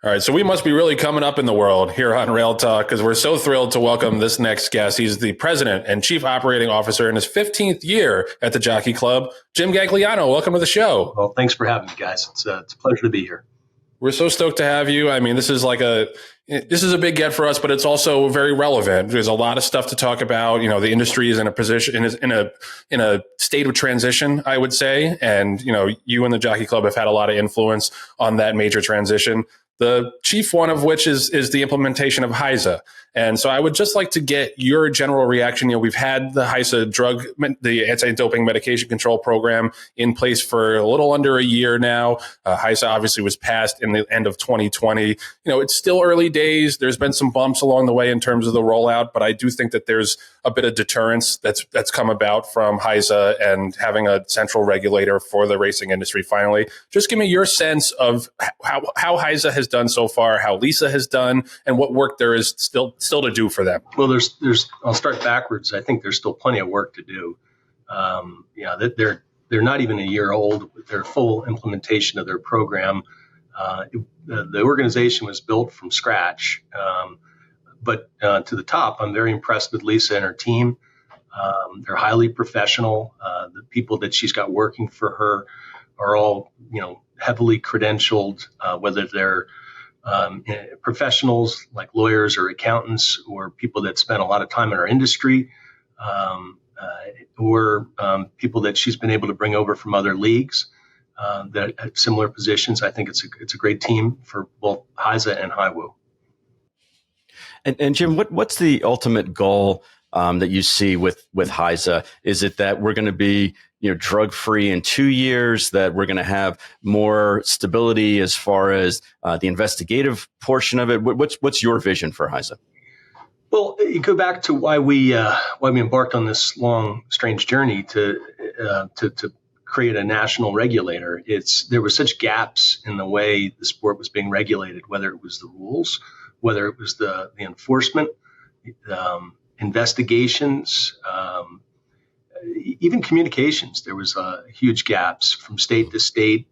All right, so we must be really coming up in the world here on Rail Talk because we're so thrilled to welcome this next guest. He's the president and chief operating officer in his 15th year at the Jockey Club. Jim Gagliano, welcome to the show. Well, thanks for having me, guys. It's a pleasure to be here. We're so stoked to have you. I mean, this is a big get for us, but it's also very relevant. There's a lot of stuff to talk about. You know, the industry is in a position in a state of transition, I would say, and you and the Jockey Club have had a lot of influence on that major transition. The chief one of which is the implementation of HISA. And so I would just like to get your general reaction. We've had the HISA the anti-doping medication control program in place for a little under a year now. HISA obviously was passed in the end of 2020. It's still early days. There's been some bumps along the way in terms of the rollout, but I do think that there's a bit of deterrence that's come about from HISA and having a central regulator for the racing industry finally. Just give me your sense of how HISA has done so far, how Lisa has done, and what work there is still to do for them. Well, there's. I'll start backwards. I think there's still plenty of work to do. They're not even a year old with their full implementation of their program. The organization was built from scratch, but to the top, I'm very impressed with Lisa and her team. They're highly professional. The people that she's got working for her are all heavily credentialed, whether they're professionals like lawyers or accountants or people that spend a lot of time in our industry, or people that she's been able to bring over from other leagues that at similar positions. I think it's a great team for both HISA and HIWU. And Jim, what's the ultimate goal that you see with HISA? Is it that we're going to be drug-free in 2 years, that we're going to have more stability as far as the investigative portion of it? What's your vision for HISA? Well, you go back to why we embarked on this long, strange journey to create a national regulator. There were such gaps in the way the sport was being regulated, whether it was the rules, whether it was the enforcement, investigations, even communications. There was huge gaps from state to state.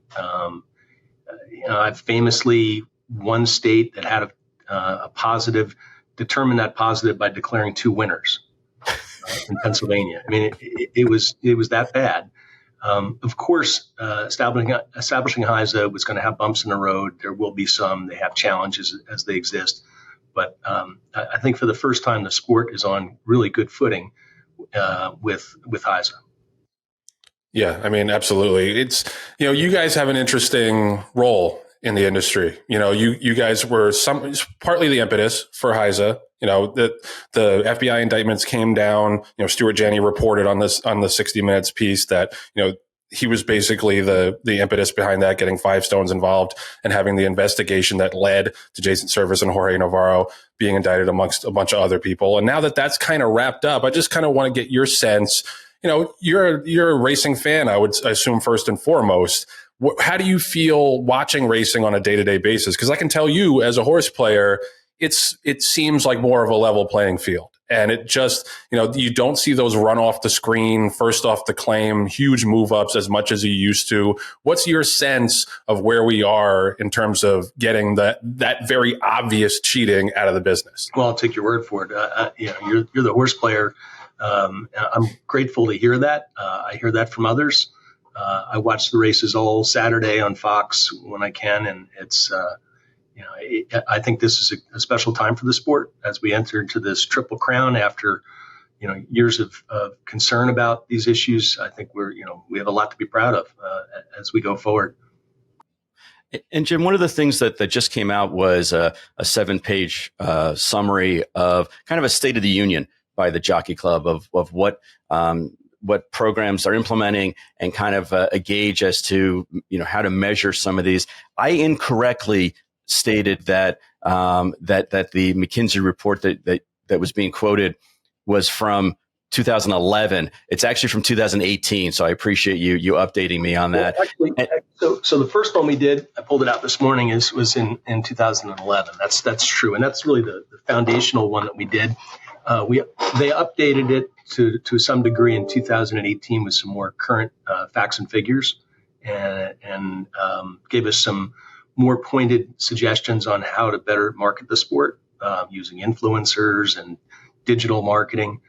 I've famously one state that had a positive, determined that positive by declaring 2 winners in Pennsylvania. I mean, it was that bad. Of course, establishing HISA was going to have bumps in the road. There will be some. They have challenges as they exist. But I think for the first time, the sport is on really good footing with HISA. Yeah, I mean, absolutely. It's, you guys have an interesting role in the industry. You guys were partly the impetus for HISA. The FBI indictments came down. Stuart Janney reported on the 60 Minutes piece that, he was basically the impetus behind that, getting Five Stones involved and having the investigation that led to Jason Servis and Jorge Navarro being indicted amongst a bunch of other people. And now that that's kind of wrapped up, I just kind of want to get your sense. You're a racing fan, I would assume, first and foremost. How do you feel watching racing on a day-to-day basis? Because I can tell you, as a horse player, it seems like more of a level playing field. And it just, you don't see those run off the screen, first off the claim, huge move ups as much as you used to. What's your sense of where we are in terms of getting that very obvious cheating out of the business? Well, I'll take your word for it. You're the horse player. I'm grateful to hear that. I hear that from others. I watch the races all Saturday on Fox when I can, and it's. I think this is a special time for the sport as we enter into this triple crown after, years of concern about these issues. I think we have a lot to be proud of as we go forward. And Jim, one of the things that just came out was a 7-page summary of kind of a state of the union by the Jockey Club of what programs are implementing and kind of a gauge as to how to measure some of these. I incorrectly stated that the McKinsey report that was being quoted was from 2011. It's actually from 2018. So I appreciate you updating me on that. Well, actually, so the first one we did, I pulled it out this morning, was in 2011. That's true, and that's really the foundational one that we did. They updated it to some degree in 2018 with some more current facts and figures, and gave us some more pointed suggestions on how to better market the sport using influencers and digital marketing.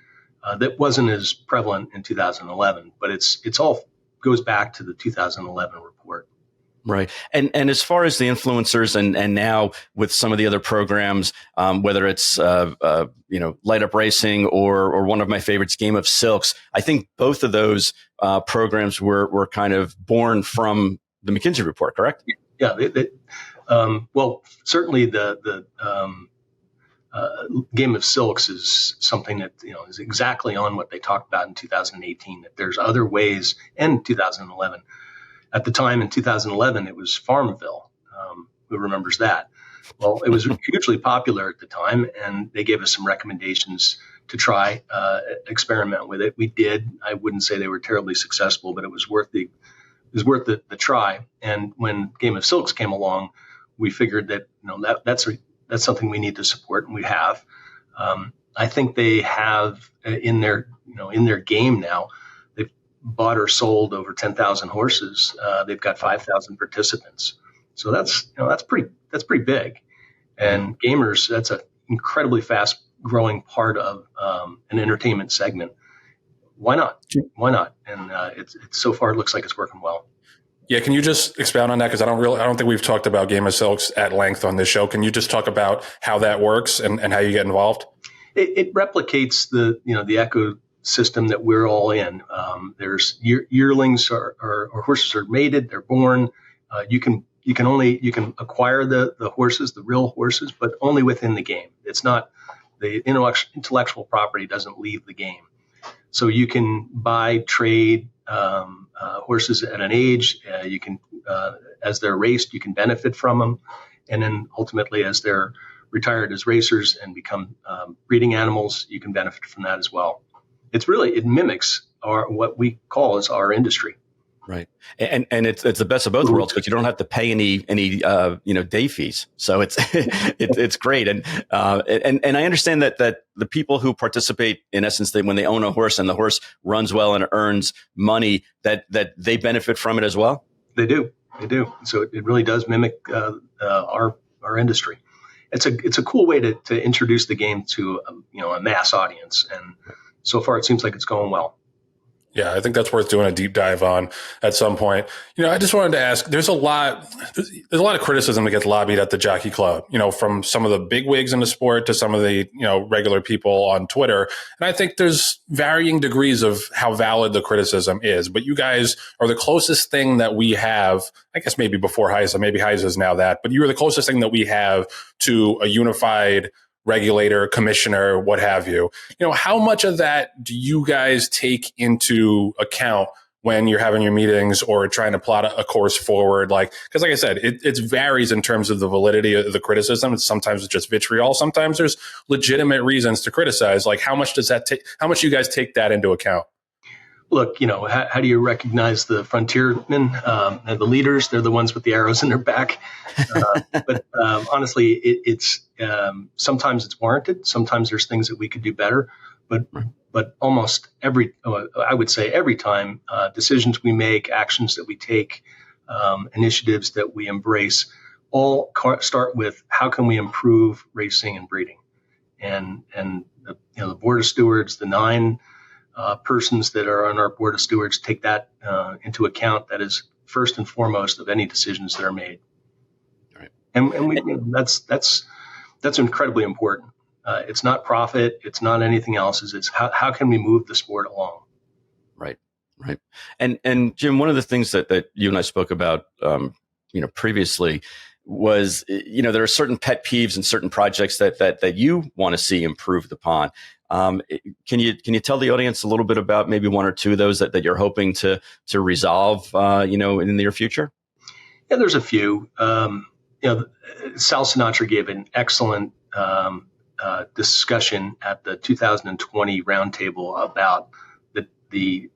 That wasn't as prevalent in 2011, but it's all goes back to the 2011 report. Right. And as far as the influencers and now with some of the other programs, whether it's, Light Up Racing or one of my favorites, Game of Silks, I think both of those programs were kind of born from the McKinsey report, correct? Yeah. Well, certainly the Game of Silks is something that, is exactly on what they talked about in 2018, that there's other ways, and 2011. At the time in 2011, it was Farmville. Who remembers that? Well, it was hugely popular at the time, and they gave us some recommendations to try experiment with it. We did. I wouldn't say they were terribly successful, but it was worth the try. And when Game of Silks came along, we figured that that's something we need to support, and we have. I think they have in their game now. They've bought or sold over 10,000 horses. They've got 5,000 participants. So that's pretty big. And gamers, that's an incredibly fast growing part of an entertainment segment. Why not? And it's so far it looks like it's working well. Yeah, can you just expound on that? Because I don't think we've talked about Game of Silks at length on this show. Can you just talk about how that works and how you get involved? It replicates the ecosystem that we're all in. There's yearlings or horses are mated, they're born. You can acquire the horses, the real horses, but only within the game. It's not the intellectual property doesn't leave the game. So you can buy, trade horses at an age. You can, as they're raced, you can benefit from them, and then ultimately, as they're retired as racers and become breeding animals, you can benefit from that as well. It mimics what we call as our industry. Right, and it's the best of both worlds because you don't have to pay any day fees, so it's great, and I understand that the people who participate, in essence, when they own a horse and the horse runs well and earns money, that they benefit from it as well. They do. So it really does mimic our industry. It's a cool way to introduce the game to a mass audience, and so far it seems like it's going well. Yeah, I think that's worth doing a deep dive on at some point. I just wanted to ask, there's a lot of criticism that gets lobbied at the Jockey Club, from some of the big wigs in the sport to some of the, regular people on Twitter. And I think there's varying degrees of how valid the criticism is. But you guys are the closest thing that we have, I guess maybe before HISA, maybe HISA is now that, but you are the closest thing that we have to a unified regulator, commissioner, what have you. How much of that do you guys take into account when you're having your meetings or trying to plot a course forward? Because like I said, it varies in terms of the validity of the criticism. Sometimes it's just vitriol. Sometimes there's legitimate reasons to criticize. How much does that take? How much do you guys take that into account? Look, how do you recognize the frontiermen and the leaders? They're the ones with the arrows in their back. But honestly, it's sometimes it's warranted. Sometimes there's things that we could do better. But almost I would say every time, decisions we make, actions that we take, initiatives that we embrace, all start with how can we improve racing and breeding, and the board of stewards, the 9 persons that are on our board of stewards take that into account. That is first and foremost of any decisions that are made. Right. And we, that's incredibly important. It's not profit. It's not anything else. It's how can we move the sport along? Right. And Jim, one of the things that you and I spoke about, previously was, there are certain pet peeves and certain projects that you want to see improved upon. Can you tell the audience a little bit about maybe one or two of those that you're hoping to resolve, in the near future? Yeah, there's a few. Sal Sinatra gave an excellent discussion at the 2020 roundtable about the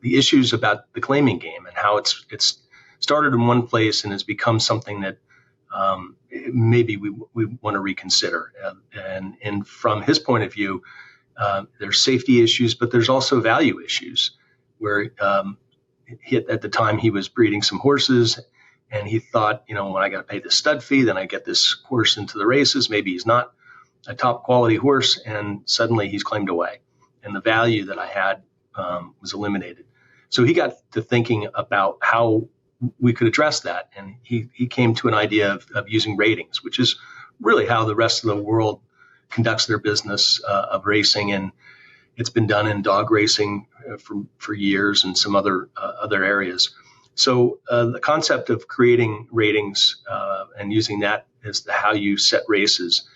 issues about the claiming game and how it's started in one place and has become something that maybe we want to reconsider. And from his point of view, there's safety issues, but there's also value issues where at the time he was breeding some horses And he thought, when I got to pay the stud fee, then I get this horse into the races. Maybe he's not a top quality horse, and suddenly he's claimed away. And the value that I had was eliminated. So he got to thinking about how we could address that. And he came to an idea of using ratings, which is really how the rest of the world conducts their business of racing. And it's been done in dog racing for years and some other areas. So the concept of creating ratings and using that as how you set races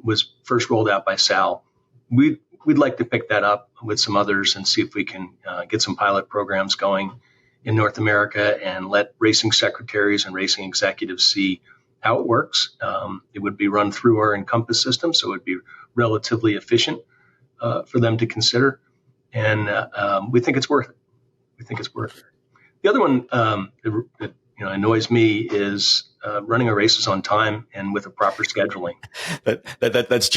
was first rolled out by Sal. We'd like to pick that up with some others and see if we can get some pilot programs going in North America and let racing secretaries and racing executives see how it works. It would be run through our Encompass system, so it would be relatively efficient for them to consider. And we think it's worth it. The other one that annoys me is running our races on time and with a proper scheduling. That's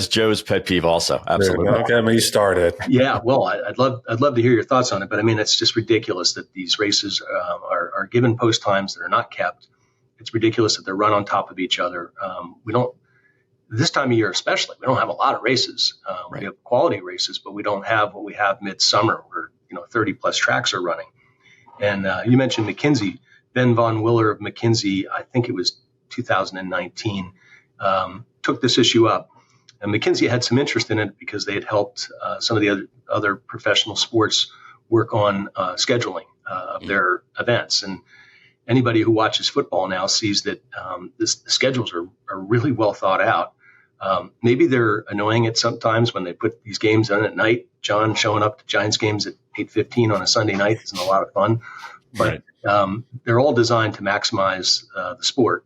Joe's pet peeve also. Absolutely. Okay, me started. Yeah, well, I'd love to hear your thoughts on it, but I mean, it's just ridiculous that these races are given post times that are not kept. It's ridiculous that they're run on top of each other. We don't, this time of year especially, we don't have a lot of races. Right. We have quality races, but we don't have what we have midsummer where 30 plus tracks are running. And you mentioned McKinsey. Ben Von Willer of McKinsey, I think it was 2019, took this issue up. And McKinsey had some interest in it because they had helped some of the other professional sports work on scheduling of their events. And anybody who watches football now sees that the schedules are really well thought out. Maybe they're annoying at sometimes when they put these games on at night. John showing up to Giants games at 8:15 on a Sunday night isn't a lot of fun, but they're all designed to maximize the sport.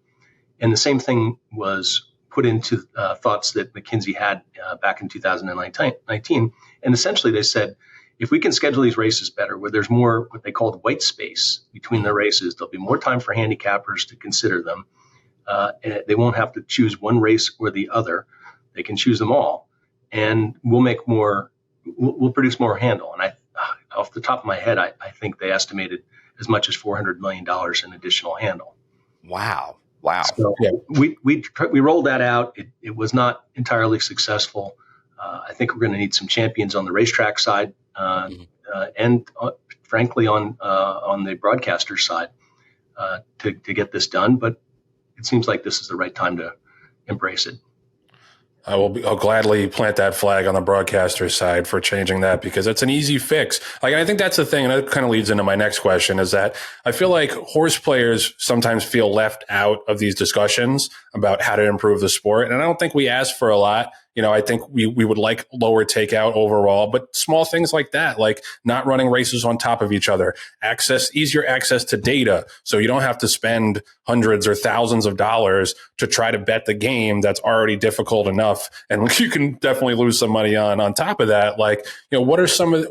And the same thing was put into thoughts that McKinsey had back in 2019. And essentially they said, if we can schedule these races better, where there's more what they called white space between the races, there'll be more time for handicappers to consider them. And they won't have to choose one race or the other. They can choose them all. And we'll produce more handle. And off the top of my head, I think they estimated as much as $400 million in additional handle. Wow. So we rolled that out. It was not entirely successful. I think we're going to need some champions on the racetrack side and frankly on the broadcaster side to get this done. But it seems like this is the right time to embrace it. I'll gladly plant that flag on the broadcaster side for changing that because it's an easy fix. I think that's the thing. And that kind of leads into my next question is that I feel like horse players sometimes feel left out of these discussions about how to improve the sport. And I don't think we ask for a lot. I think we would like lower takeout overall, but small things like that, like not running races on top of each other, easier access to data. So you don't have to spend hundreds or thousands of dollars to try to bet the game that's already difficult enough. And you can definitely lose some money on top of that. What are some of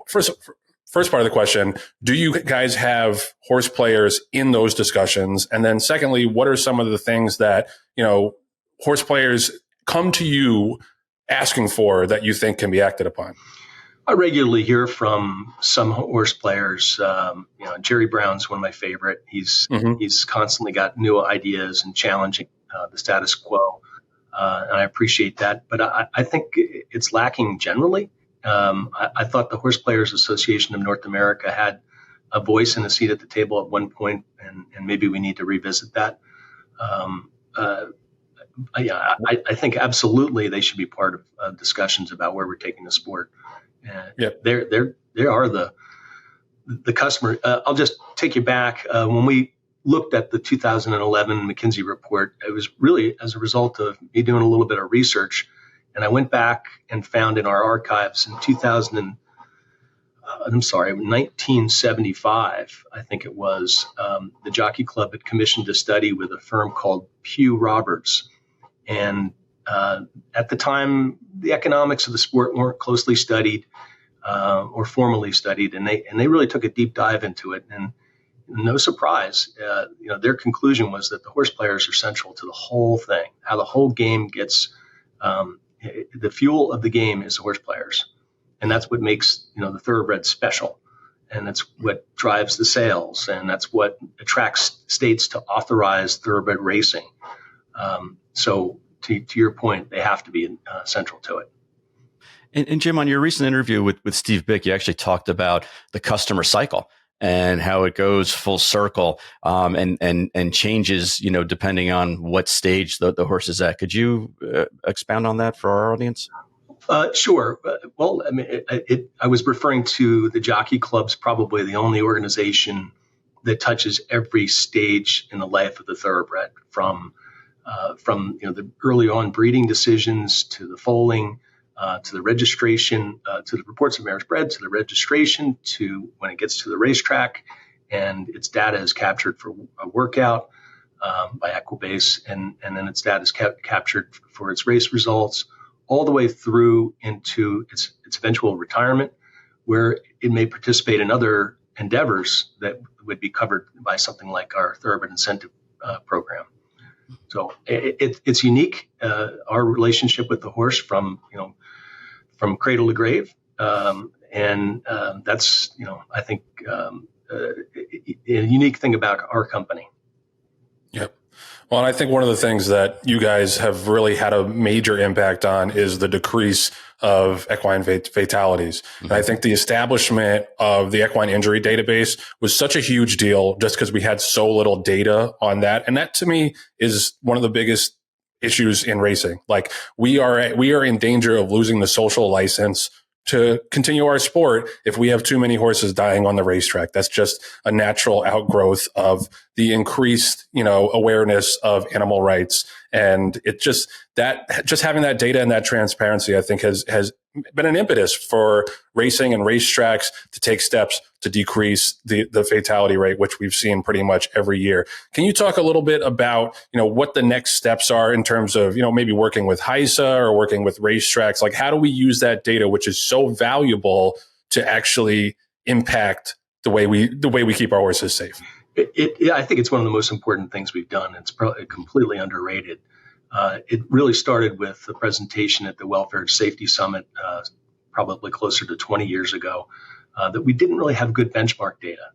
first part of the question, do you guys have horse players in those discussions? And then secondly, what are some of the things that, horse players come to you asking for that you think can be acted upon? I regularly hear from some horse players. Jerry Brown's one of my favorite. He's constantly got new ideas and challenging the status quo. And I appreciate that. But I think it's lacking generally. I thought the Horse Players Association of North America had a voice and a seat at the table at one point, and maybe we need to revisit that. I think absolutely they should be part of discussions about where we're taking the sport. They are the customer. I'll just take you back. When we looked at the 2011 McKinsey report, it was really as a result of me doing a little bit of research. And I went back and found in our archives in 1975, I think it was, the Jockey Club had commissioned a study with a firm called Pew Roberts. And at the time, the economics of the sport weren't closely studied or formally studied, and they really took a deep dive into it. And no surprise, their conclusion was that the horse players are central to the whole thing. How the whole game gets the fuel of the game is the horse players, and that's what makes the thoroughbred special. and that's what drives the sales, and that's what attracts states to authorize thoroughbred racing. So to your point, they have to be central to it. And Jim, on your recent interview with Steve Bick, you actually talked about the customer cycle and how it goes full circle, and changes, depending on what stage the horse is at. Could you expound on that for our audience? Sure. Well, I mean, I was referring to the Jockey Club's probably the only organization that touches every stage in the life of the thoroughbred, from the early on breeding decisions to the foaling, to the registration, to the reports of mares bred, to the registration, to when it gets to the racetrack, and its data is captured for a workout by Equibase, and then its data is captured for its race results, all the way through into its eventual retirement, where it may participate in other endeavors that would be covered by something like our Thoroughbred Incentive Program. So it's unique, our relationship with the horse from cradle to grave, and that's I think a unique thing about our company. Yep. Well, and I think one of the things that you guys have really had a major impact on is the decrease of equine fatalities. Mm-hmm. And I think the establishment of the equine injury database was such a huge deal just because we had so little data on that. And that to me is one of the biggest issues in racing. Like we are in danger of losing the social license to continue our sport if we have too many horses dying on the racetrack. That's just a natural outgrowth of the increased, awareness of animal rights. And it just having that data and that transparency, I think has been an impetus for racing and racetracks to take steps to decrease the fatality rate, which we've seen pretty much every year. Can you talk a little bit about, what the next steps are in terms of, maybe working with HISA or working with racetracks? Like, how do we use that data, which is so valuable, to actually impact the way we keep our horses safe? I think it's one of the most important things we've done. It's probably completely underrated. It really started with the presentation at the Welfare Safety Summit, probably closer to 20 years ago, that we didn't really have good benchmark data.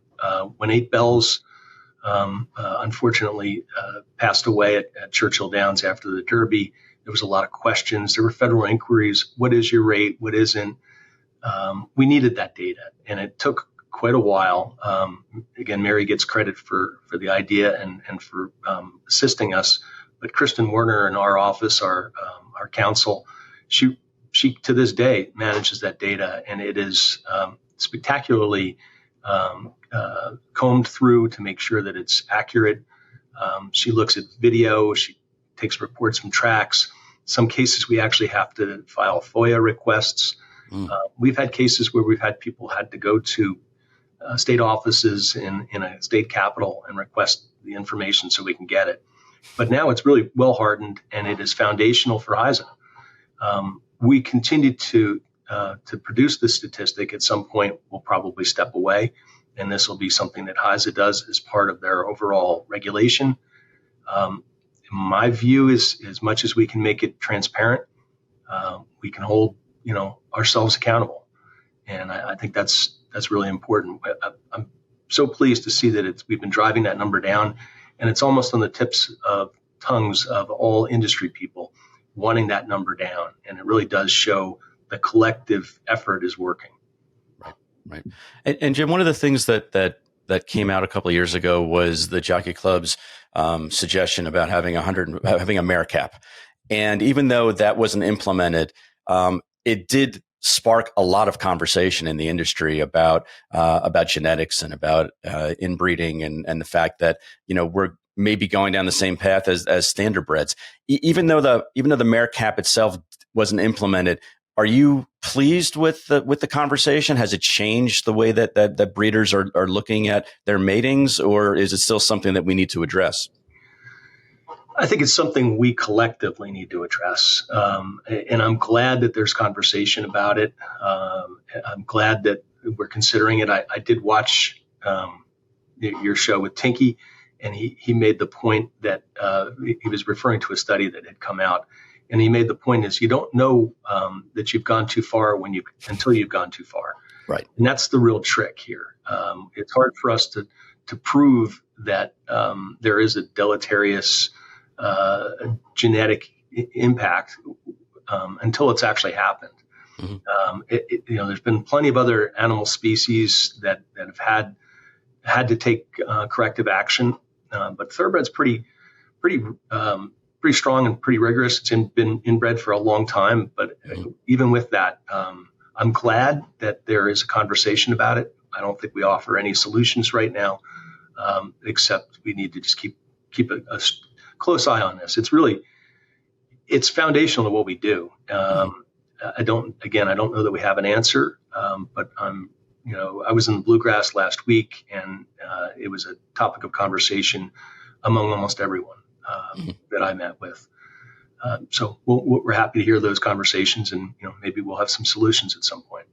When 8 Bells unfortunately passed away at Churchill Downs after the Derby, there was a lot of questions. There were federal inquiries. What is your rate? What isn't? We needed that data, and it took quite a while. Again, Mary gets credit for the idea and for assisting us. But Kristen Werner in our office, our counsel, she to this day manages that data, and it is spectacularly combed through to make sure that it's accurate. She looks at video. She takes reports from tracks. Some cases we actually have to file FOIA requests. We've had cases where we've had people had to go to state offices in a state capital and request the information so we can get it. But now it's really well hardened, and it is foundational for HISA. We continue to produce this statistic. At some point, we'll probably step away, and this will be something that HISA does as part of their overall regulation. My view is, as much as we can make it transparent, we can hold ourselves accountable, and I think that's really important. I'm so pleased to see that we've been driving that number down, and it's almost on the tips of tongues of all industry people wanting that number down, and it really does show the collective effort is working. Right. And Jim, one of the things that came out a couple of years ago was the Jockey Club's suggestion about having a mare cap, and even though that wasn't implemented, it did spark a lot of conversation in the industry about genetics and about inbreeding and the fact that we're maybe going down the same path as standardbreds. Even though the mare cap itself wasn't implemented, are you pleased with the conversation? Has it changed the way that breeders are looking at their matings, or is it still something that we need to address? I think it's something we collectively need to address. And I'm glad that there's conversation about it. I'm glad that we're considering it. I did watch your show with Tinky, and he made the point that he was referring to a study that had come out. And he made the point is you don't know that you've gone too far until you've gone too far. Right. And that's the real trick here. It's hard for us to prove that there is a deleterious genetic impact until it's actually happened. There's been plenty of other animal species that have had to take corrective action, but thoroughbred's pretty strong and pretty rigorous. It's been inbred for a long time, but even with that, I'm glad that there is a conversation about it. I don't think we offer any solutions right now, except we need to just keep a close eye on this. It's foundational to what we do. I don't know that we have an answer, but I was in the bluegrass last week, and it was a topic of conversation among almost everyone that I met with. So we're happy to hear those conversations, and maybe we'll have some solutions at some point.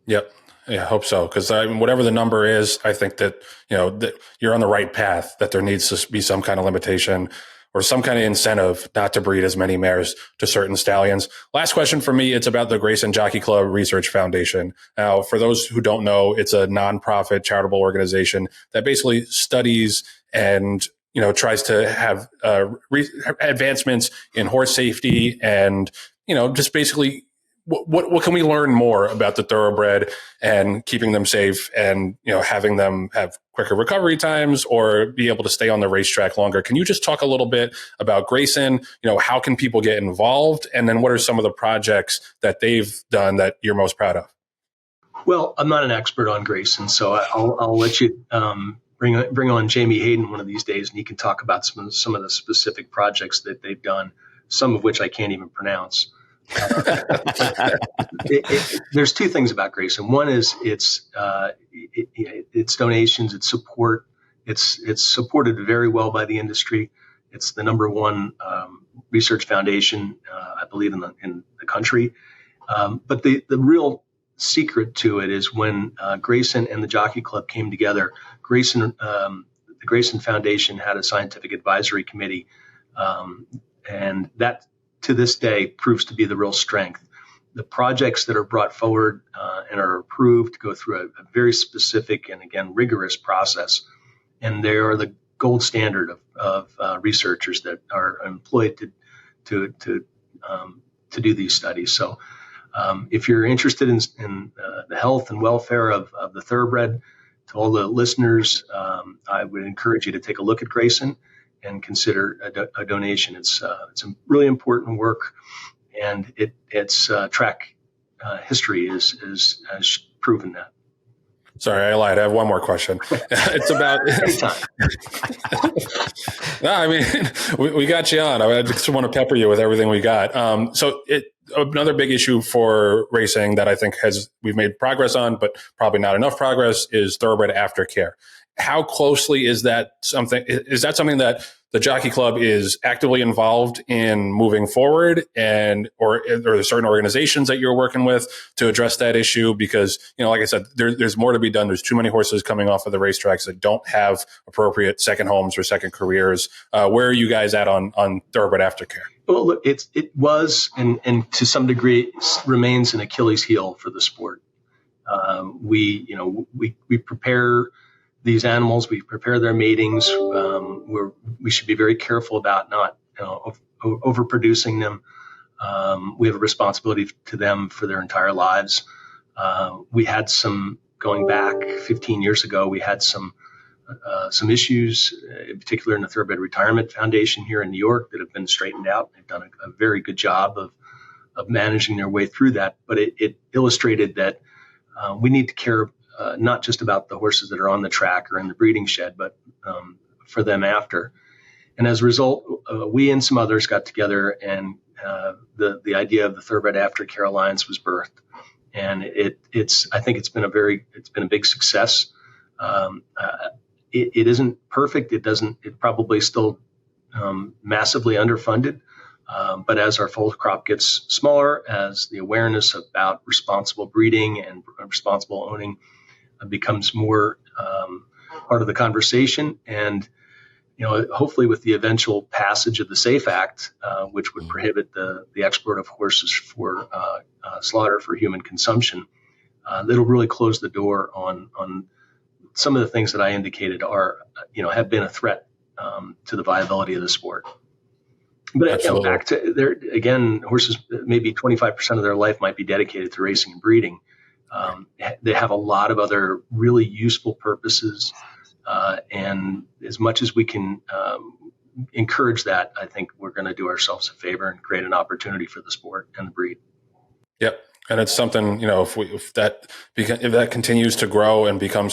Yep. Yeah, I hope so. Because whatever the number is, I think that that you're on the right path. That there needs to be some kind of limitation or some kind of incentive not to breed as many mares to certain stallions. Last question for me, it's about the Grayson Jockey Club Research Foundation. Now, for those who don't know, it's a nonprofit charitable organization that basically studies and tries to have advancements in horse safety and just basically what can we learn more about the thoroughbred and keeping them safe and having them have quicker recovery times or be able to stay on the racetrack longer. Can you just talk a little bit about Grayson? How can people get involved, and then what are some of the projects that they've done that you're most proud of? Well, I'm not an expert on Grayson, so I'll let you bring on Jamie Hayden one of these days, and he can talk about some of the specific projects that they've done, some of which I can't even pronounce. There's two things about Grayson. One is it's donations, it's support. It's supported very well by the industry. It's the number one research foundation, I believe, in the country. But the real secret to it is when Grayson and the Jockey Club came together. The Grayson Foundation had a scientific advisory committee, and that to this day proves to be the real strength. The projects that are brought forward and are approved go through a very specific and, again, rigorous process, and they are the gold standard of researchers that are employed to do these studies. So if you're interested in the health and welfare of the thoroughbred, to all the listeners, I would encourage you to take a look at Grayson and consider a donation. It's a really important work, and its track history has proven that. Sorry, I lied. I have one more question. It's about anytime. No, I mean, we got you on. I just want to pepper you with everything we got. So another big issue for racing that I think we've made progress on, but probably not enough progress, is thoroughbred aftercare. How closely is that something? Is that something that the Jockey Club is actively involved in moving forward, or are there certain organizations that you're working with to address that issue? Because, like I said, there's more to be done. There's too many horses coming off of the racetracks that don't have appropriate second homes or second careers. Where are you guys at on thoroughbred aftercare? Well, look, it was and to some degree remains an Achilles heel for the sport. We prepare these animals, we prepare their matings. We should be very careful about not overproducing them. We have a responsibility to them for their entire lives. We had going back 15 years ago, we had some issues, in particular in the Thoroughbred Retirement Foundation here in New York, that have been straightened out. They've done a very good job of managing their way through that. But it illustrated that we need to care not just about the horses that are on the track or in the breeding shed, but for them after. And as a result, we and some others got together, and the idea of the Thoroughbred Aftercare Alliance was birthed. And I think it's been a big success. It isn't perfect. It probably still massively underfunded. But as our foal crop gets smaller, as the awareness about responsible breeding and responsible owning becomes more part of the conversation, and hopefully with the eventual passage of the SAFE Act, which would prohibit the export of horses for slaughter for human consumption, that'll really close the door on some of the things that I indicated have been a threat to the viability of the sport. But back to there again, horses, maybe 25% of their life might be dedicated to racing and breeding. They have a lot of other really useful purposes. And as much as we can encourage that, I think we're going to do ourselves a favor and create an opportunity for the sport and the breed. Yep. And it's something, if that continues to grow and become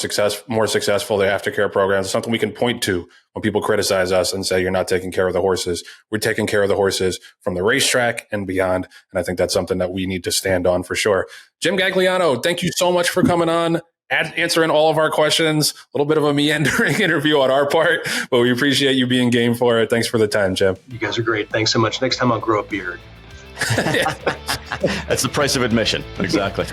more successful, the aftercare programs, it's something we can point to when people criticize us and say, you're not taking care of the horses. We're taking care of the horses from the racetrack and beyond. And I think that's something that we need to stand on for sure. Jim Gagliano, thank you so much for coming on, answering all of our questions. A little bit of a meandering interview on our part, but we appreciate you being game for it. Thanks for the time, Jim. You guys are great. Thanks so much. Next time I'll grow a beard. That's the price of admission. Exactly.